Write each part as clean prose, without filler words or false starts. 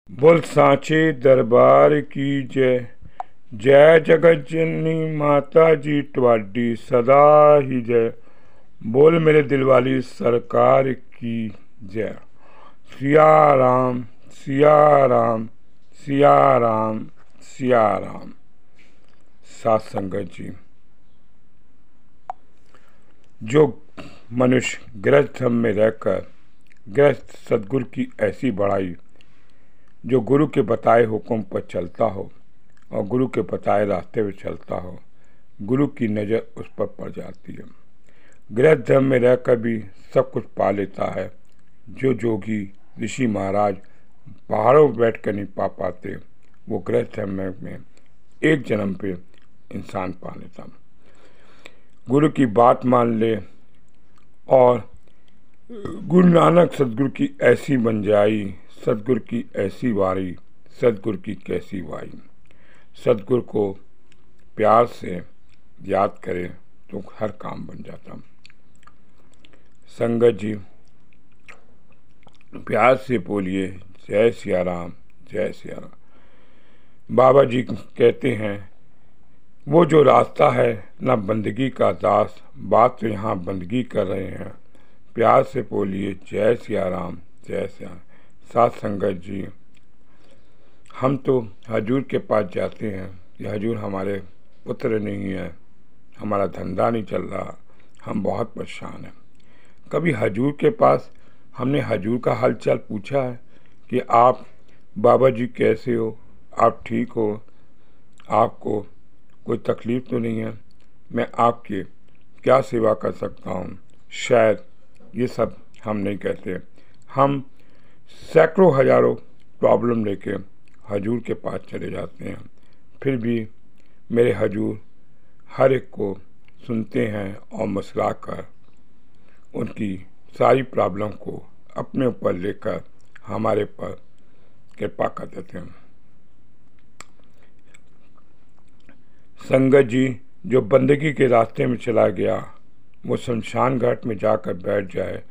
बोल सांचे दरबार की जय। जय जगत जननी माता जी ट्वाडी सदा ही जय। बोल मेरे दिलवाली सरकार की जय। सिया राम सिया राम सिया राम सिया राम। सात संगत जी, जो मनुष्य गृहस्थ धर्म में रहकर गृहस्थ सद्गुरु की ऐसी बड़ाई, जो गुरु के बताए हुक्म पर चलता हो और गुरु के बताए रास्ते पर चलता हो, गुरु की नज़र उस पर पड़ जाती है। गृहस्थ धर्म में रहकर भी सब कुछ पा लेता है। जो जोगी ऋषि महाराज पहाड़ों पर बैठ कर नहीं पा पाते, वो गृहस्थ धर्म में एक जन्म पे इंसान पा लेता। गुरु की बात मान ले और गुरु नानक सदगुरु की ऐसी बन जाई, सदगुरु की ऐसी वारी, सदगुरु की कैसी वाई। सदगुरु को प्यार से याद करे तो हर काम बन जाता। संगत जी, प्यार से बोलिए जय सिया राम जय सिया राम। बाबा जी कहते हैं, वो जो रास्ता है ना बंदगी का दास, बात तो यहाँ बंदगी कर रहे हैं। प्यार से बोलिए जय सिया राम जय सिया राम। साथ संगत जी, हम तो हजूर के पास जाते हैं कि हजूर हमारे पुत्र नहीं है, हमारा धंधा नहीं चल रहा, हम बहुत परेशान हैं। कभी हजूर के पास हमने हजूर का हालचाल पूछा है कि आप बाबा जी कैसे हो, आप ठीक हो, आपको कोई तकलीफ़ तो नहीं है, मैं आपकी क्या सेवा कर सकता हूँ? शायद ये सब हम नहीं कहते। हम सैकड़ों हजारों प्रॉब्लम लेके हजूर के पास चले जाते हैं, फिर भी मेरे हजूर हर एक को सुनते हैं और मुस्कुरा कर उनकी सारी प्रॉब्लम को अपने ऊपर लेकर हमारे पर कृपा कर देते हैं। संगत जी, जो बंदगी के रास्ते में चला गया, वो शमशान घाट में जाकर बैठ जाए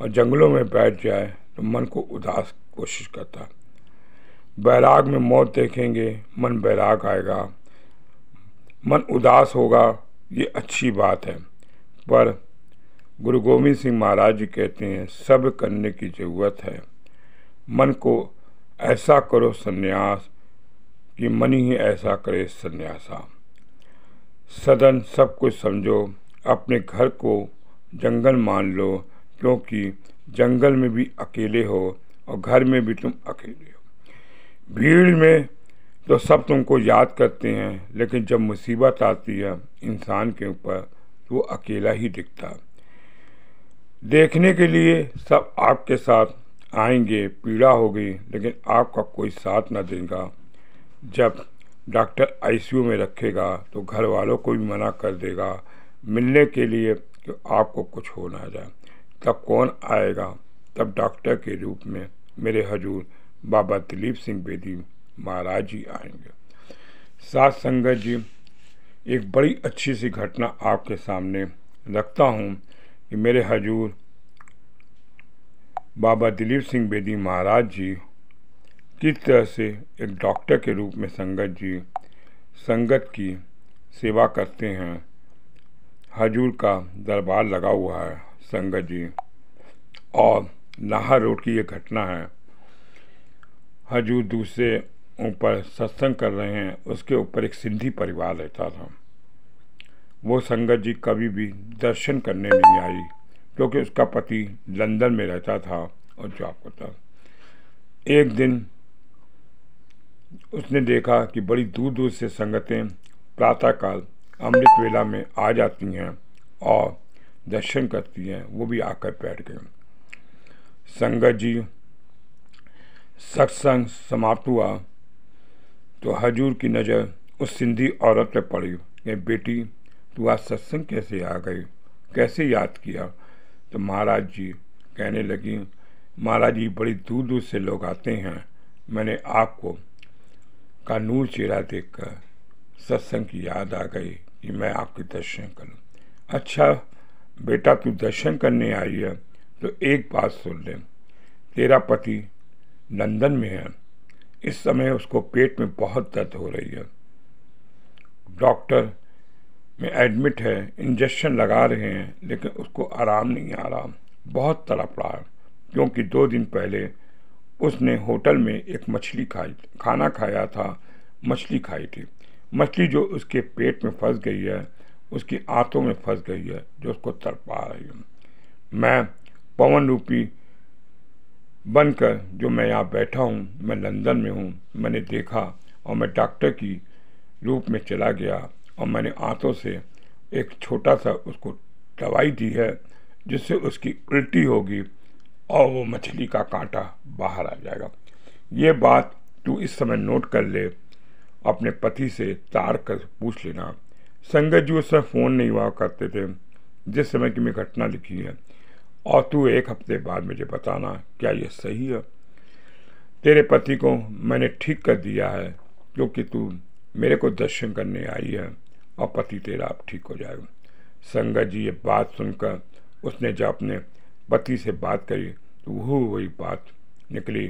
और जंगलों में बैठ जाए तो मन को उदास कोशिश करता। बैराग में मौत देखेंगे, मन बैराग आएगा, मन उदास होगा, ये अच्छी बात है। पर गुरु गोविंद सिंह महाराज जी कहते हैं, सब करने की ज़रूरत है। मन को ऐसा करो संन्यास कि मन ही ऐसा करे संन्यासा। सदन सब कुछ समझो, अपने घर को जंगल मान लो, क्योंकि जंगल में भी अकेले हो और घर में भी तुम अकेले हो। भीड़ में तो सब तुमको याद करते हैं, लेकिन जब मुसीबत आती है इंसान के ऊपर तो वो अकेला ही दिखता। देखने के लिए सब आपके साथ आएंगे, पीड़ा होगी, लेकिन आपका कोई साथ न देगा। जब डॉक्टर आईसीयू में रखेगा तो घर वालों को भी मना कर देगा मिलने के लिए कि आपको कुछ हो ना जाए। तब कौन आएगा? तब डॉक्टर के रूप में मेरे हजूर बाबा दिलीप सिंह बेदी महाराज जी आएंगे। साथ संगत जी, एक बड़ी अच्छी सी घटना आपके सामने रखता हूँ कि मेरे हजूर बाबा दिलीप सिंह बेदी महाराज जी किस तरह से एक डॉक्टर के रूप में संगत की सेवा करते हैं। हजूर का दरबार लगा हुआ है संगत जी, और नाहर रोड की ये घटना है। हजूर दूसरे ऊपर सत्संग कर रहे हैं, उसके ऊपर एक सिंधी परिवार रहता था। वो संगत जी कभी भी दर्शन करने नहीं आई, क्योंकि उसका पति लंदन में रहता था और जॉब करता। एक दिन उसने देखा कि बड़ी दूर दूर से संगतें प्रातःकाल अमृत वेला में आ जाती हैं और दर्शन करती हैं। वो भी आकर बैठ गए। संगत जी, सत्संग समाप्त हुआ तो हजूर की नज़र उस सिंधी औरत पर पड़ी कि बेटी तू आज सत्संग कैसे आ गई, कैसे याद किया? तो महाराज जी कहने लगी, महाराज जी बड़ी दूर दूर से लोग आते हैं, मैंने आपको का नूर चेहरा देखकर सत्संग की याद आ गई कि मैं आपके दर्शन करूं। अच्छा बेटा, तू दर्शन करने आई है तो एक बात सुन ले, तेरा पति लंदन में है इस समय उसको पेट में बहुत दर्द हो रही है। डॉक्टर में एडमिट है, इंजेक्शन लगा रहे हैं, लेकिन उसको आराम नहीं आ रहा, बहुत तड़प रहा है, क्योंकि 2 दिन पहले उसने होटल में एक मछली खाना खाया था, मछली खाई थी। मछली जो उसके पेट में फंस गई है, उसकी आंतों में फंस गई है, जो उसको तड़पा रही है। मैं पवन रूपी बनकर जो मैं यहाँ बैठा हूँ, मैं लंदन में हूँ, मैंने देखा और मैं डॉक्टर की रूप में चला गया और मैंने आंतों से एक छोटा सा उसको दवाई दी है, जिससे उसकी उल्टी होगी और वो मछली का कांटा बाहर आ जाएगा। ये बात तू इस समय नोट कर ले, अपने पति से तार कर पूछ लेना। संगत जी उस समय फ़ोन नहीं हुआ करते थे जिस समय की मैं घटना लिखी है, और तू 1 हफ्ते बाद मुझे बताना क्या ये सही है। तेरे पति को मैंने ठीक कर दिया है, क्योंकि तू मेरे को दर्शन करने आई है और पति तेरा अब ठीक हो जाएगा। संगत जी ये बात सुनकर उसने जब अपने पति से बात करी तो वही बात निकली।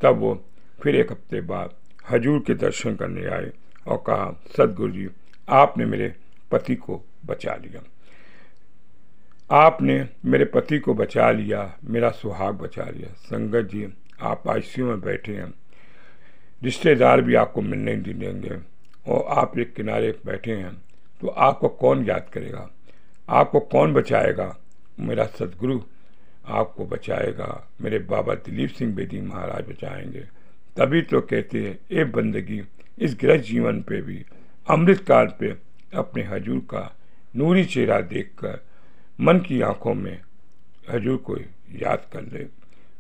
तब वो फिर 1 हफ्ते बाद हजूर के दर्शन करने आए और कहा, सदगुरु जी आपने मेरे पति को बचा लिया, आपने मेरे पति को बचा लिया, मेरा सुहाग बचा लिया। संगत जी आप आईसीयू में बैठे हैं, रिश्तेदार भी आपको मिलने नहीं देंगे और आप एक किनारे बैठे हैं, तो आपको कौन याद करेगा, आपको कौन बचाएगा? मेरा सदगुरु आपको बचाएगा, मेरे बाबा दिलीप सिंह बेदी महाराज बचाएंगे। तभी तो कहते हैं ए बंदगी इस गृहस्थ जीवन पे भी अमृत काल पे अपने हजूर का नूरी चेहरा देखकर मन की आंखों में हजूर को याद कर ले,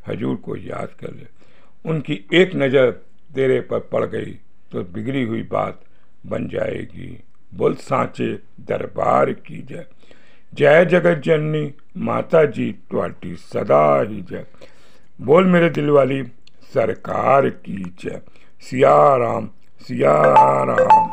हजूर को याद कर ले। उनकी एक नज़र तेरे पर पड़ गई तो बिगड़ी हुई बात बन जाएगी। बोल सांचे दरबार की जय। जय जगत जननी माता जी त्वाटी सदा ही जय। बोल मेरे दिल वाली सरकार की जय। सिया राम सिया राम।